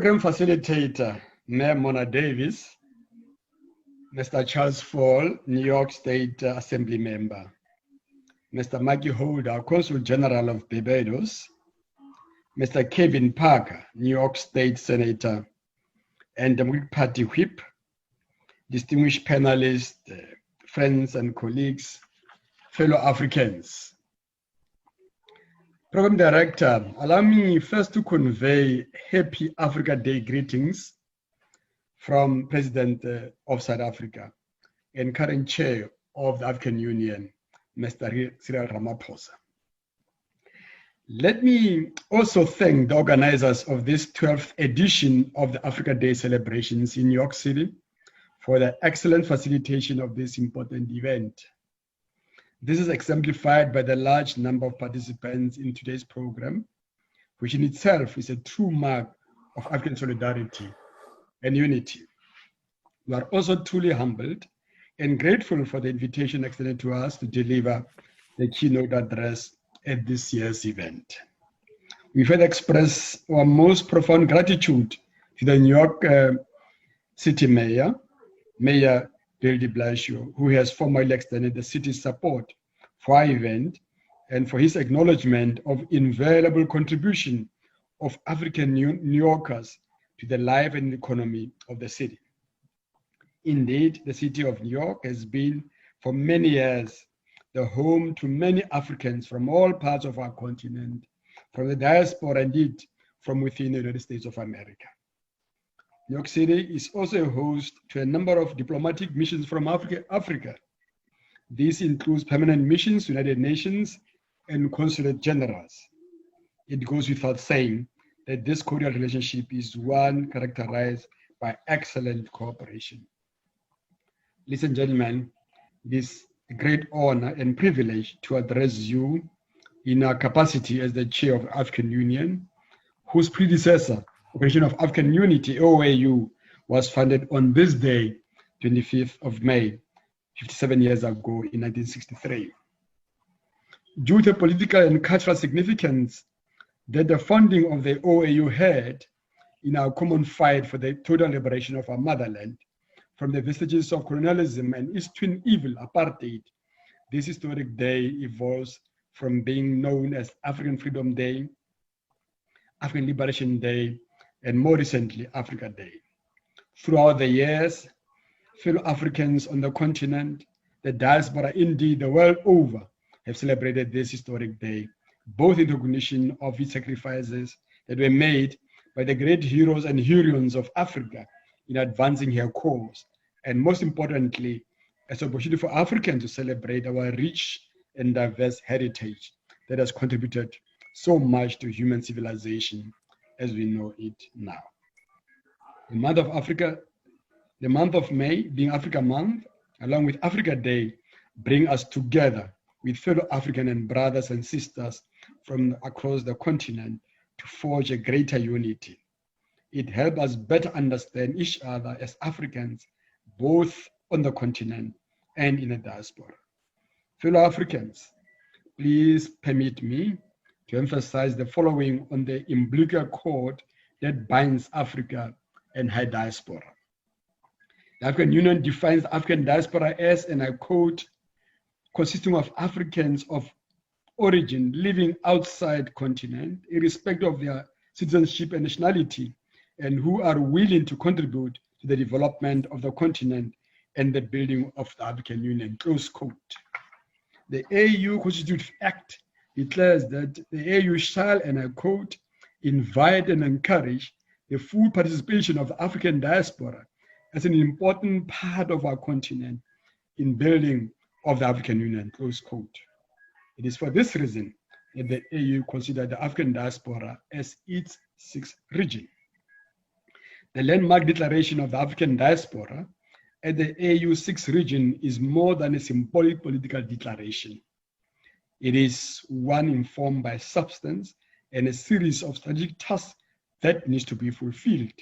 Program Facilitator, Mayor Mona Davis, Mr. Charles Fall, New York State Assembly Member, Mr. Maggie Holder, Consul General of Barbados, Mr. Kevin Parker, New York State Senator and Democratic Party Whip, distinguished panelists, friends and colleagues, fellow Africans. Program Director, allow me first to convey happy Africa Day greetings from President of South Africa and current Chair of the African Union, Mr. Cyril Ramaphosa. Let me also thank the organizers of this 12th edition of the Africa Day celebrations in New York City for the excellent facilitation of this important event. This is exemplified by the large number of participants in today's program, which in itself is a true mark of African solidarity and unity. We are also truly humbled and grateful for the invitation extended to us to deliver the keynote address at this year's event. We further express our most profound gratitude to the New York City Mayor, Mayor Bill de Blasio, who has formally extended the city's support for our event and for his acknowledgement of invaluable contribution of African New Yorkers to the life and economy of the city. Indeed, the city of New York has been for many years the home to many Africans from all parts of our continent, from the diaspora, indeed from within the United States of America. New York City is also a host to a number of diplomatic missions from Africa. This includes permanent missions to the United Nations and consulate generals. It goes without saying that this cordial relationship is one characterized by excellent cooperation. Ladies and gentlemen, it is a great honor and privilege to address you in our capacity as the chair of the African Union, whose predecessor, Operation of African Unity, OAU, was founded on this day, 25th of May, 57 years ago in 1963. Due to political and cultural significance that the founding of the OAU had in our common fight for the total liberation of our motherland from the vestiges of colonialism and Eastern evil, apartheid, this historic day evolves from being known as African Freedom Day, African Liberation Day, and more recently, Africa Day. Throughout the years, fellow Africans on the continent, the diaspora, indeed the world over, have celebrated this historic day, both in recognition of its sacrifices that were made by the great heroes and heroines of Africa in advancing her cause, and most importantly, as an opportunity for Africans to celebrate our rich and diverse heritage that has contributed so much to human civilization as we know it now. The month of Africa, the month of May being Africa Month, along with Africa Day, bring us together with fellow African and brothers and sisters from across the continent to forge a greater unity. It helps us better understand each other as Africans, both on the continent and in the diaspora. Fellow Africans, please permit me to emphasize the following on the umbilical cord that binds Africa and her diaspora. The African Union defines the African diaspora as, and I quote, consisting of Africans of origin living outside continent, irrespective of their citizenship and nationality, and who are willing to contribute to the development of the continent and the building of the African Union, close quote. The AU Constitutive Act declares that the AU shall, and I quote, invite and encourage the full participation of the African diaspora as an important part of our continent in building of the African Union, close quote. It is for this reason that the AU considers the African diaspora as its sixth region. The landmark declaration of the African diaspora at the AU sixth region is more than a symbolic political declaration. It is one informed by substance and a series of strategic tasks that needs to be fulfilled.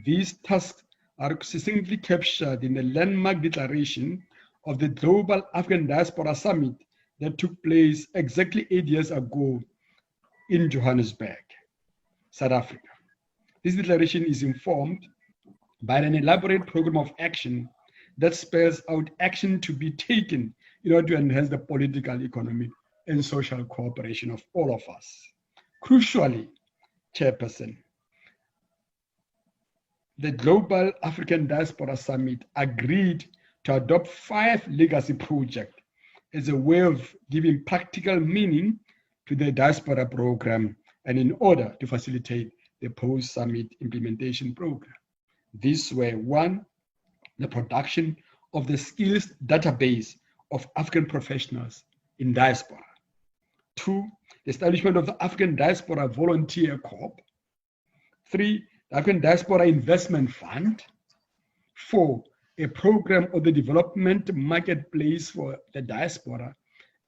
These tasks are succinctly captured in the landmark declaration of the Global African Diaspora Summit that took place exactly 8 years ago in Johannesburg, South Africa. This declaration is informed by an elaborate program of action that spells out action to be taken in order to enhance the political, economic, and social cooperation of all of us. Crucially, Chairperson, the Global African Diaspora Summit agreed to adopt 5 legacy projects as a way of giving practical meaning to the diaspora program and in order to facilitate the post-summit implementation program. These were: 1, the production of the skills database of African professionals in diaspora; 2, the establishment of the African Diaspora Volunteer Corps; 3, the African Diaspora Investment Fund; 4, a program of the development marketplace for the diaspora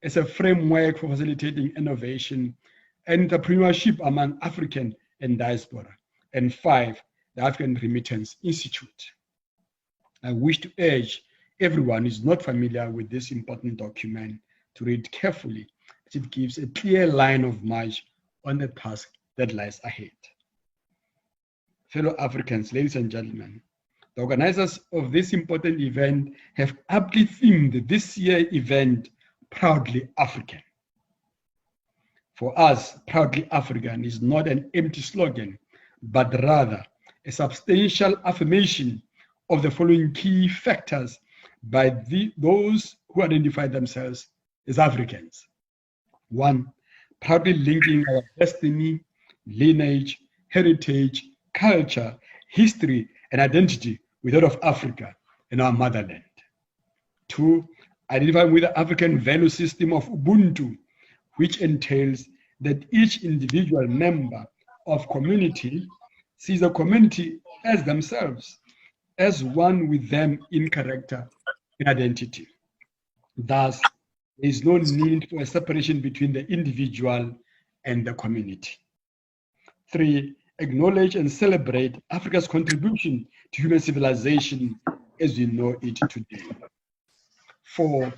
as a framework for facilitating innovation and entrepreneurship among African and diaspora; and 5, the African Remittance Institute. I wish to urge everyone who is not familiar with this important document to read carefully, as it gives a clear line of march on the task that lies ahead. Fellow Africans, ladies and gentlemen, the organizers of this important event have aptly themed this year's event Proudly African. For us, Proudly African is not an empty slogan, but rather a substantial affirmation of the following key factors by those who identify themselves as Africans. 1, proudly linking our destiny, lineage, heritage, culture, history, and identity with that of Africa and our motherland. 2, identifying with the African value system of Ubuntu, which entails that each individual member of community sees the community as themselves, as one with them in character and identity. Thus, there is no need for a separation between the individual and the community. 3, acknowledge and celebrate Africa's contribution to human civilization as we know it today. 4,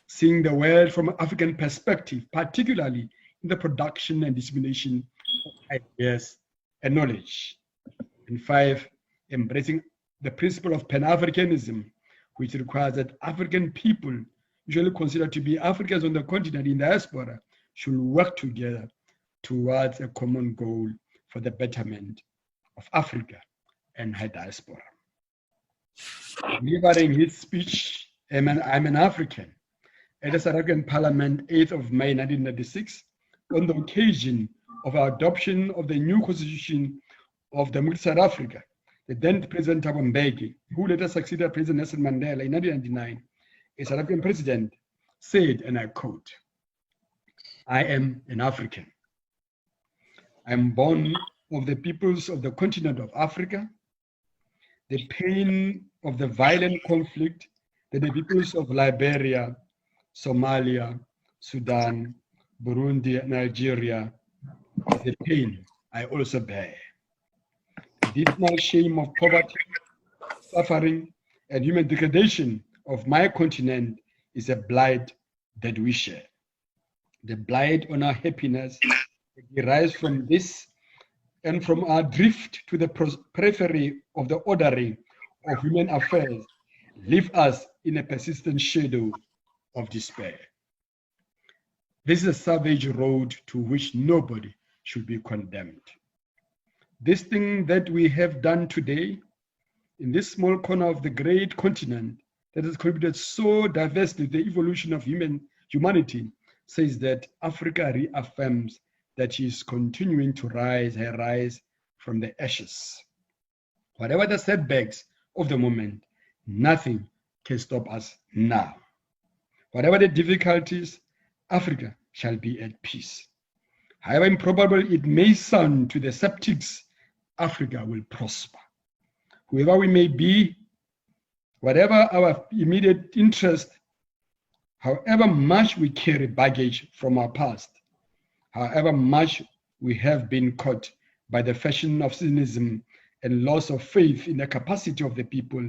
seeing the world from an African perspective, particularly in the production and dissemination of ideas and knowledge. And 5, embracing the principle of Pan-Africanism, which requires that African people, usually considered to be Africans on the continent in diaspora, should work together towards a common goal for the betterment of Africa and her diaspora. Delivering his speech, I'm an African, at the South African Parliament, 8th of May 1996, on the occasion of our adoption of the new constitution of Democratic South Africa, the then President Thabo Mbeki, who later succeeded President Nelson Mandela in 1999, a South African president, said, and I quote, "I am an African. I am born of the peoples of the continent of Africa. The pain of the violent conflict that the peoples of Liberia, Somalia, Sudan, Burundi, and Nigeria, the pain I also bear. The additional shame of poverty, suffering, and human degradation of my continent is a blight that we share. The blight on our happiness that derives from this and from our drift to the periphery of the ordering of human affairs leave us in a persistent shadow of despair. This is a savage road to which nobody should be condemned. This thing that we have done today in this small corner of the great continent that has contributed so diversely to the evolution of humanity says that Africa reaffirms that she is continuing to rise from the ashes. Whatever the setbacks of the moment, nothing can stop us now. Whatever the difficulties, Africa shall be at peace. However improbable it may sound to the skeptics, Africa will prosper. Whoever we may be, whatever our immediate interest, however much we carry baggage from our past, however much we have been caught by the fashion of cynicism and loss of faith in the capacity of the people,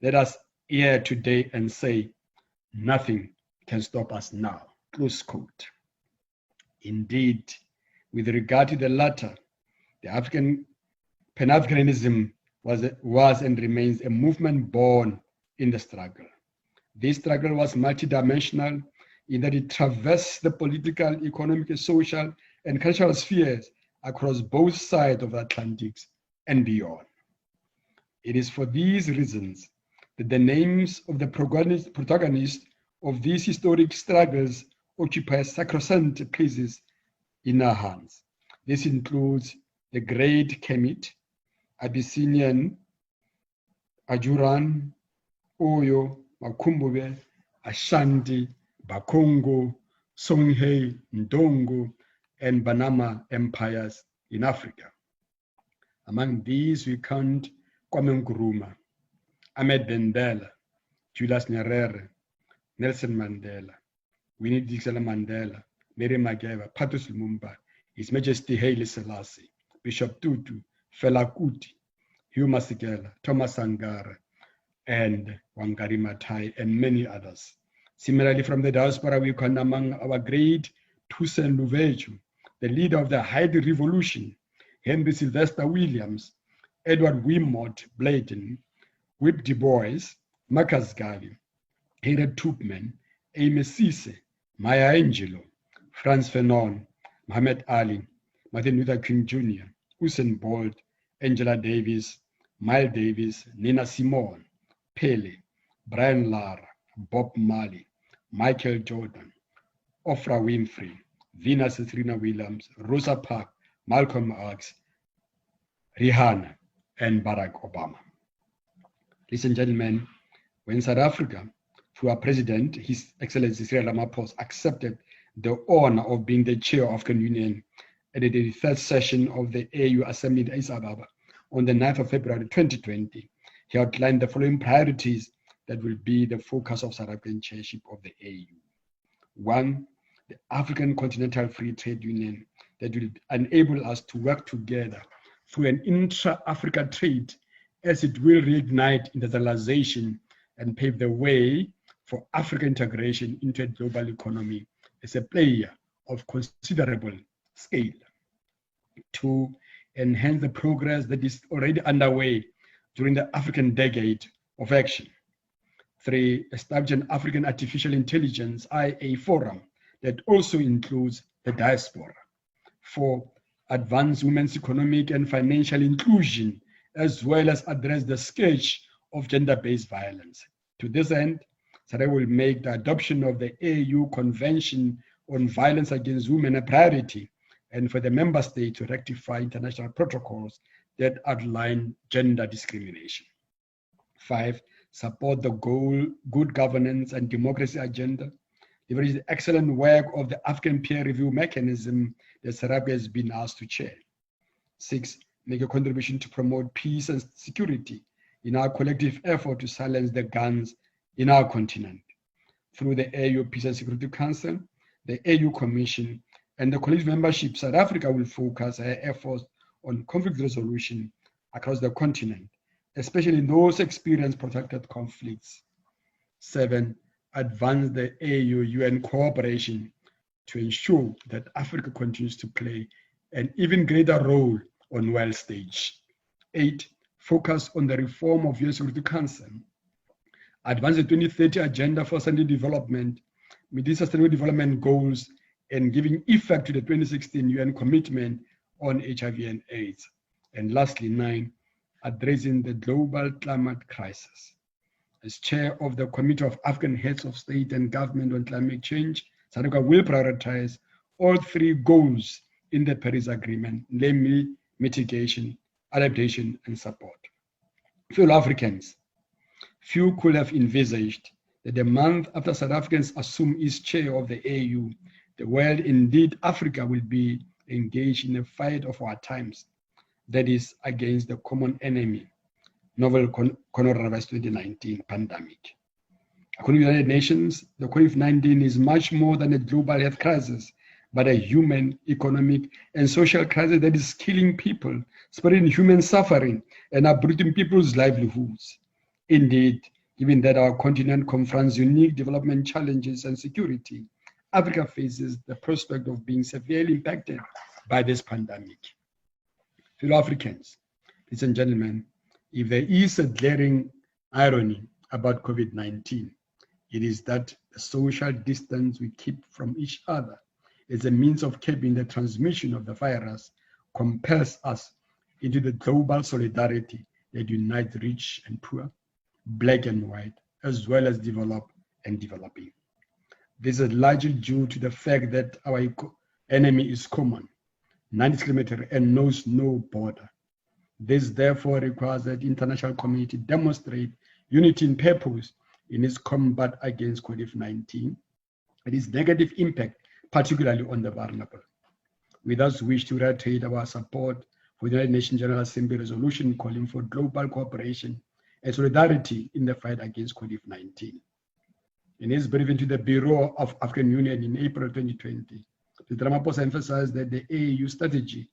let us hear today and say, nothing can stop us now. Close quote. Indeed, with regard to the latter, the African Pan-Africanism was and remains a movement born in the struggle. This struggle was multidimensional in that it traversed the political, economic, social, and cultural spheres across both sides of the Atlantic and beyond. It is for these reasons that the names of the protagonists of these historic struggles occupy sacrosanct places in our hands. This includes the great Kemet, Abyssinian, Ajuran, Oyo, Makumbube, Ashanti, Bakongo, Songhai, Ndongo, and Banama empires in Africa. Among these, we count Kwame Nkrumah, Ahmed Bendela, Julius Nyerere, Nelson Mandela, Winnie Mandela, Mary Mageva, Patrice Lumumba, His Majesty Haile Selassie, Bishop Tutu, Fela Kuti, Hugh Masekela, Thomas Sankara, and Wangari Maathai, and many others. Similarly, from the diaspora, we count among our great Toussaint Louverture, the leader of the Haiti Revolution, Henry Sylvester Williams, Edward Wilmot Blayton, Whip Du Bois, Marcus Garvey, Harriet Tubman, Amy Cisse, Maya Angelou, Franz Fanon, Muhammad Ali, Martin Luther King Jr., Usain Bolt, Angela Davis, Miles Davis, Nina Simone, Pele, Brian Lara, Bob Marley, Michael Jordan, Oprah Winfrey, Venus Serena Williams, Rosa Parks, Malcolm X, Rihanna, and Barack Obama. Ladies and gentlemen, when South Africa, through our president, His Excellency Cyril Ramaphosa, accepted the honor of being the chair of the African Union at the 33rd session of the AU Assembly in Addis Ababa on the 9th of February 2020, he outlined the following priorities that will be the focus of South African chairship of the AU. One, the African Continental Free Trade Union that will enable us to work together through an intra-Africa trade, as it will reignite industrialization and pave the way for African integration into a global economy as a player of considerable scale. Two, enhance the progress that is already underway during the African Decade of Action. Three, establish an African Artificial Intelligence IA Forum that also includes the diaspora. Four, advance women's economic and financial inclusion, as well as address the scourge of gender-based violence. To this end, Cyril will make the adoption of the AU Convention on Violence Against Women a priority, and for the member states to rectify international protocols that outline gender discrimination. Five, support the good governance and democracy agenda, leverage the excellent work of the African peer review mechanism that South Africa has been asked to chair. Six, make a contribution to promote peace and security in our collective effort to silence the guns in our continent. Through the AU Peace and Security Council, the AU Commission, and the collective membership, South Africa will focus her efforts on conflict resolution across the continent, especially in those experiencing protracted conflicts. Seven, advance the AU-UN cooperation to ensure that Africa continues to play an even greater role on world stage. Eight, focus on the reform of UN Security Council. Advance the 2030 Agenda for Sustainable Development, meeting Sustainable Development Goals, and giving effect to the 2016 UN commitment on HIV and AIDS. And lastly, 9, addressing the global climate crisis. As chair of the Committee of African Heads of State and Government on Climate Change, South Africa will prioritize all 3 goals in the Paris Agreement, namely mitigation, adaptation, and support. Fellow Africans, few could have envisaged that a month after South Africans assume its chair of the AU, the world, indeed Africa, will be engaged in a fight of our times, that is against the common enemy, novel coronavirus 2019 pandemic. According to the United Nations, the COVID-19 is much more than a global health crisis, but a human, economic, and social crisis that is killing people, spreading human suffering, and uprooting people's livelihoods. Indeed, given that our continent confronts unique development challenges and security, Africa faces the prospect of being severely impacted by this pandemic. Fellow Africans, Ladies and gentlemen, if there is a glaring irony about COVID-19, it is that the social distance we keep from each other as a means of keeping the transmission of the virus compels us into the global solidarity that unites rich and poor, black and white, as well as developed and developing. This is largely due to the fact that our enemy is common, non-discriminatory, and knows no border. This therefore requires that the international community demonstrate unity in purpose in its combat against COVID-19 and its negative impact, particularly on the vulnerable. We thus wish to reiterate our support for the United Nations General Assembly resolution calling for global cooperation and solidarity in the fight against COVID-19. In his briefing to the Bureau of African Union in April 2020, Mr. Ramaphosa emphasized that the AU strategy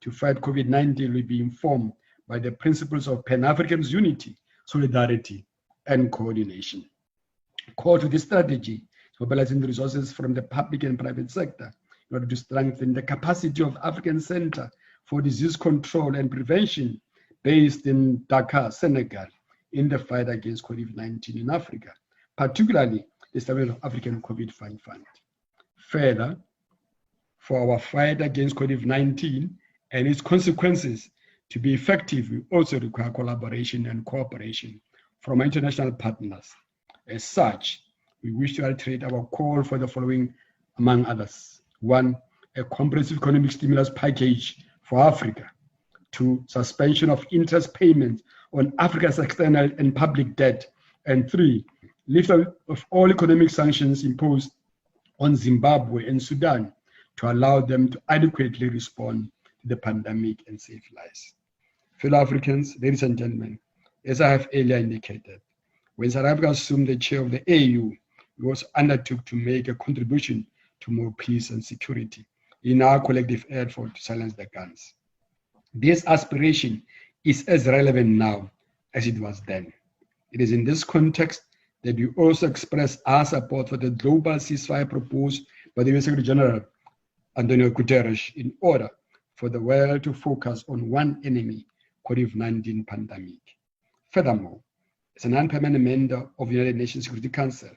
to fight COVID-19 will be informed by the principles of Pan-African unity, solidarity, and coordination. Core to this strategy is mobilizing the resources from the public and private sector in order to strengthen the capacity of African Center for Disease Control and Prevention based in Dakar, Senegal, in the fight against COVID-19 in Africa, particularly the establishment of African COVID Fund. Further, for our fight against COVID-19 and its consequences to be effective, we also require collaboration and cooperation from our international partners. As such, we wish to reiterate our call for the following, among others. 1, a comprehensive economic stimulus package for Africa. 2, suspension of interest payments on Africa's external and public debt. And 3, lift of all economic sanctions imposed on Zimbabwe and Sudan to allow them to adequately respond to the pandemic and save lives. Fellow Africans, ladies and gentlemen, as I have earlier indicated, when South Africa assumed the chair of the AU, we also undertook to make a contribution to more peace and security in our collective effort to silence the guns. This aspiration is as relevant now as it was then. It is in this context that we also express our support for the global ceasefire proposed by the UN Secretary General, Antonio Guterres, in order for the world to focus on one enemy, COVID-19 pandemic. Furthermore, as a non-permanent member of the United Nations Security Council,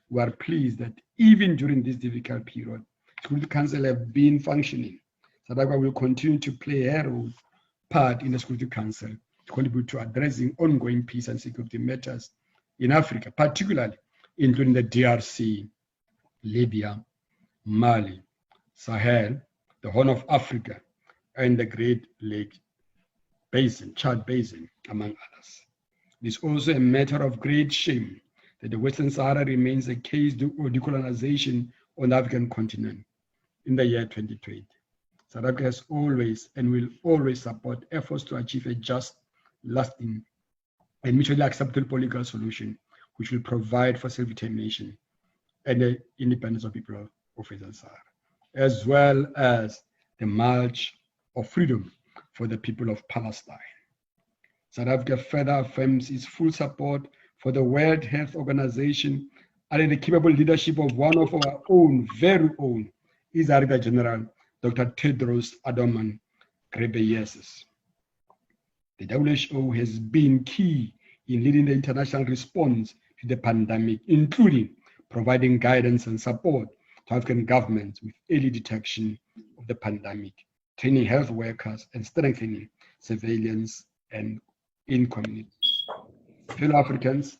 we are pleased that even during this difficult period, Security Council have been functioning. South Africa will continue to play a role part in the Security Council to contribute to addressing ongoing peace and security matters in Africa, particularly including the DRC, Libya, Mali, Sahel, the Horn of Africa, and the Great Lake Basin, Chad Basin, among others. It is also a matter of great shame that the Western Sahara remains a case of decolonization on the African continent in the year 2020. South Africa has always and will always support efforts to achieve a just, lasting, and mutually acceptable political solution which will provide for self-determination and the independence of people of Western Sahara, as well as the march of freedom for the people of Palestine. South Africa further affirms its full support for the World Health Organization under the capable leadership of one of our own, very own, is Director General, Dr. Tedros Adhanom Ghebreyesus. The WHO has been key in leading the international response to the pandemic, including providing guidance and support to African governments with early detection of the pandemic, training health workers, and strengthening surveillance and in communities. Fellow Africans,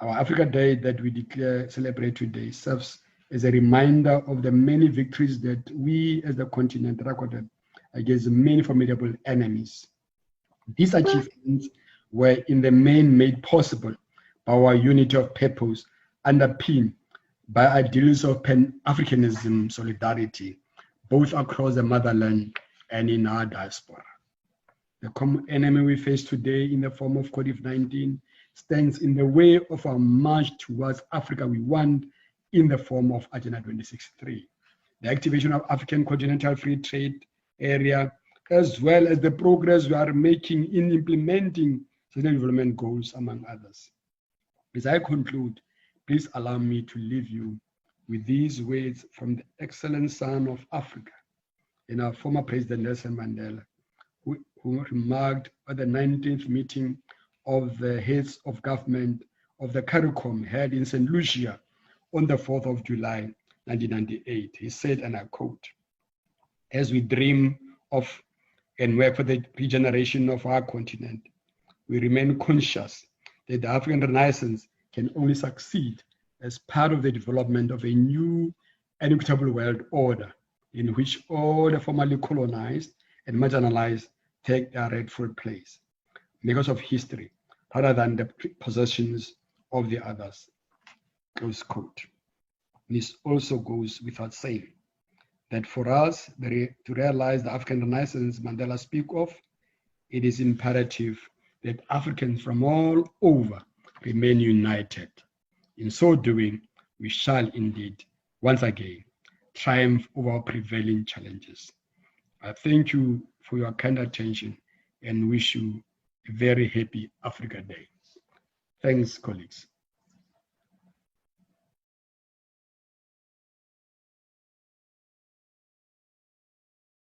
our Africa Day that we celebrate today serves as a reminder of the many victories that we as the continent recorded against many formidable enemies. These achievements were in the main made possible by our unity of purpose, underpinned by ideals of Pan-Africanism solidarity, both across the motherland and in our diaspora. The common enemy we face today in the form of COVID-19 stands in the way of our march towards Africa we want in the form of Agenda 2063. The activation of African Continental Free Trade Area, as well as the progress we are making in implementing Sustainable Development Goals, among others. As I conclude, please allow me to leave you with these words from the excellent son of Africa and our former President Nelson Mandela, who remarked at the 19th meeting of the heads of government of the CARICOM held in St. Lucia on the 4th of July, 1998. He said, and I quote, "As we dream of and work for the regeneration of our continent, we remain conscious that the African Renaissance can only succeed as part of the development of a new and equitable world order in which all the formerly colonized and marginalized take their rightful place, because of history, rather than the possessions of the others." Close quote. This also goes without saying that for us to realize the African Renaissance Mandela speaks of, it is imperative that Africans from all over remain united. In so doing, we shall indeed, once again, triumph over our prevailing challenges. I thank you for your kind attention and wish you a very happy Africa Day. Thanks, colleagues.